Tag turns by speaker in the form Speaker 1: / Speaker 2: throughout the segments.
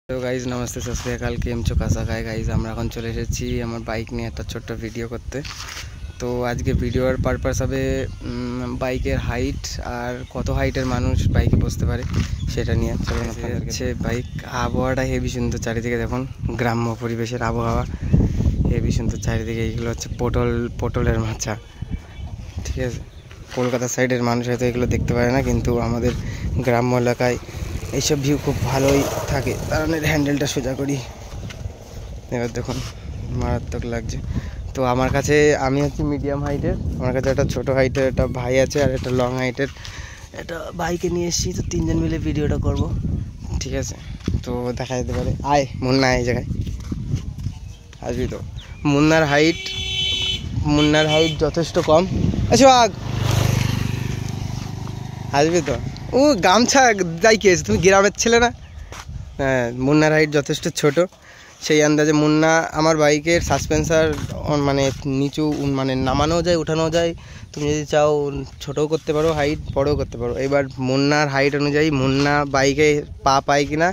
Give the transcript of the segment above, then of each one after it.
Speaker 1: তো গাইজ নমস্তে সত শ্রী আকাল, কেম চো কাসা খায় গাইজ। আমরা এখন চলে এসেছি আমার বাইক নিয়ে একটা ছোট্ট ভিডিও করতে। তো আজকে ভিডিওর পারপাস হবে বাইকের হাইট আর কত হাইটের মানুষ বাইকে বসতে পারে সেটা নিয়ে। চলুন হচ্ছে বাইক। আবহাওয়াটা হেভি সুন্দর, চারিদিকে দেখুন গ্রাম্য পরিবেশের আবহাওয়া হেভি সুন্দর চারিদিকে। এইগুলো হচ্ছে পটলের মাচা, ঠিক আছে। কলকাতার সাইডের মানুষ হয়তো এগুলো দেখতে পারে না, কিন্তু আমাদের গ্রাম্য এলাকায় এইসব ভিউ খুব ভালোই থাকে। কারণ এর হ্যান্ডেলটা সোজা করি, এবার দেখুন মারাত্মক লাগছে। তো আমার কাছে আমি হচ্ছে মিডিয়াম হাইটের, আমার কাছে একটা ছোটো হাইটের একটা ভাই আছে আর একটা লং হাইটের একটা বাইকে নিয়ে এসেছি। তো তিনজন মিলে ভিডিওটা করব, ঠিক আছে। তো দেখা যেতে পারে আয় মুন্না এই জায়গায় আসবি তো। মুন্নার হাইট যথেষ্ট কম। আচ্ছা আসবি তো, ও গামছা যাই খেয়েছে, তুমি গ্রামের ছেলে না? হ্যাঁ, মুন্নার হাইট যথেষ্ট ছোট। সেই আন্দাজে মুন্না আমার বাইকের সাসপেন্সার মানে নিচু মানে নামানো যায় উঠানো যায়, তুমি যদি চাও ছোটও করতে পারো হাইট, বড়ও করতে পারো। এবার মুন্নার হাইট অনুযায়ী মুন্না বাইকে পা পায় কিনা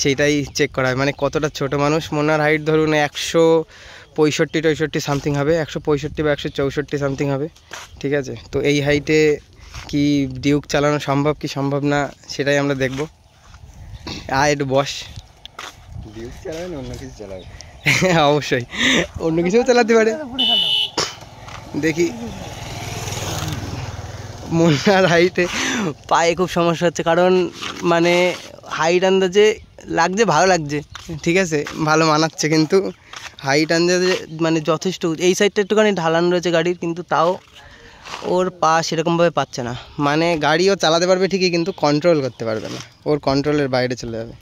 Speaker 1: সেইটাই চেক করা হয়, মানে কতটা ছোট মানুষ। মুন্নার হাইট ধরুন 165-64 সামথিং হবে, 165 বা 164 সামথিং হবে, ঠিক আছে। তো এই হাইটে কি ডিউক চালানো সম্ভব কি সম্ভব না সেটাই আমরা দেখব। একটু বস, ডিউক চালাবেন অন্য কিছু চালাবে? অবশ্যই অন্য কিছুও চালাতে পারে, দেখি। মুন্নার হাইটে পায়ে খুব সমস্যা হচ্ছে, কারণ মানে হাইট আন্দাজে লাগছে, ভালো লাগছে, ঠিক আছে, ভালো মানাচ্ছে, কিন্তু হাইট আন্দাজে মানে যথেষ্ট। এই সাইডটা একটুখানি ঢালান রয়েছে গাড়ির, কিন্তু তাও ওর পা সেরকমভাবে পাচ্ছে না। মানে গাড়িও চালাতে পারবে ঠিকই, কিন্তু কন্ট্রোল করতে পারবে না, ওর কন্ট্রোলের বাইরে চলে যাবে,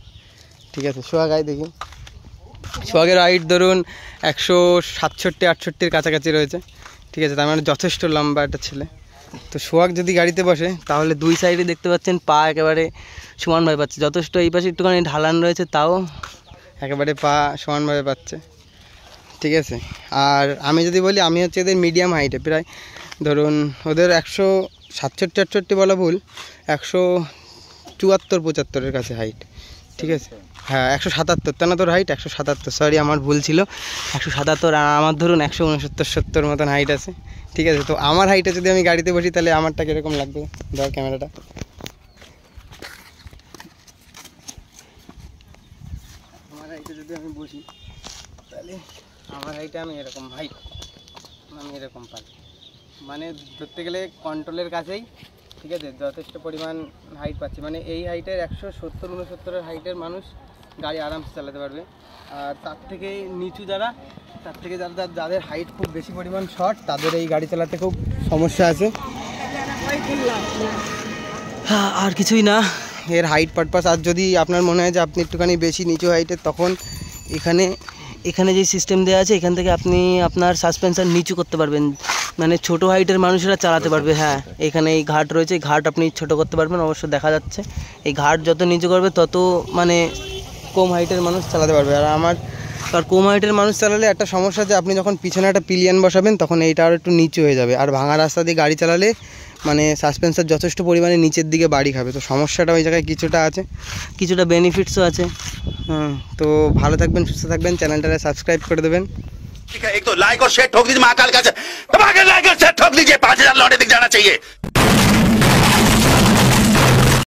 Speaker 1: ঠিক আছে। সোহাগ আয় দেখি। সোহাগের হাইট ধরুন 167-68 কাছাকাছি রয়েছে, ঠিক আছে। তার মানে যথেষ্ট লম্বা একটা ছেলে। তো সোহাগ যদি গাড়িতে বসে তাহলে দুই সাইডে দেখতে পাচ্ছেন পা একেবারে সমানভাবে পাচ্ছে, যথেষ্ট। এই পাশে একটুখানি ঢালান রয়েছে, তাও একেবারে পা সমানভাবে পাচ্ছে, ঠিক আছে। আর আমি যদি বলি, আমি হচ্ছে এদের মিডিয়াম হাইটে, প্রায় ধরুন ওদের 167-68 বলা ভুল, 174-75 কাছে হাইট, ঠিক আছে। হ্যাঁ 177, তা না তোর হাইট 177, সরি আমার ভুল ছিল, 177। আর আমার ধরুন 169-70 মতন হাইট আছে, ঠিক আছে। তো আমার হাইটে যদি আমি গাড়িতে বসি তাহলে আমারটা কীরকম লাগবে? ধর ক্যামেরাটা, আমার হাইটে যদি আমি বসি তাহলে আমার হাইটে আমি এরকম পাই, মানে ধরতে গেলে কন্ট্রোলের কাছেই, ঠিক আছে, যথেষ্ট পরিমাণ হাইট পাচ্ছি। মানে এই হাইটের 170-69 হাইটের মানুষ গাড়ি আরামসে চালাতে পারবে। আর তার থেকে নিচু যাদের হাইট খুব বেশি পরিমাণ শর্ট, তাদের এই গাড়ি চালাতে খুব সমস্যা আছে। হ্যাঁ, আর কিছুই না এর হাইট পারপাস। আর যদি আপনার মনে হয় যে আপনি একটুখানি বেশি নিচু হাইটের, তখন এখানে যে সিস্টেম দেওয়া আছে, এখান থেকে আপনি আপনার সাসপেন্সার নিচু করতে পারবেন, মানে ছোটো হাইটের মানুষেরা চালাতে পারবে। হ্যাঁ, এখানে এই ঘাট রয়েছে, এই ঘাট আপনি ছোটো করতে পারবেন, অবশ্য দেখা যাচ্ছে। এই ঘাট যত নিচু করবে তত মানে কম হাইটের মানুষ চালাতে পারবে। আর কম হাইটের মানুষ চালালে একটা সমস্যা, যে আপনি যখন পিছনে একটা পিলিয়ন বসাবেন তখন এইটা আর একটু নিচু হয়ে যাবে। আর ভাঙা রাস্তা দিয়ে গাড়ি চালালে মানে সাসপেন্সার যথেষ্ট পরিমাণে নিচের দিকে বাড়ি খাবে। তো সমস্যাটা ওই জায়গায় কিছুটা আছে, কিছুটা বেনিফিটসও আছে। তো ভালো থাকবেন, সুস্থ থাকবেন, চ্যানেলটাকে সাবস্ক্রাইব করে দেবেন।
Speaker 2: एक तो लाइक और शेयर ठोक दीजिए, महाकाल का धमाकेदार लाइक और शेयर ठोक दीजिए, 5000 लौटे दिख जाना चाहिए।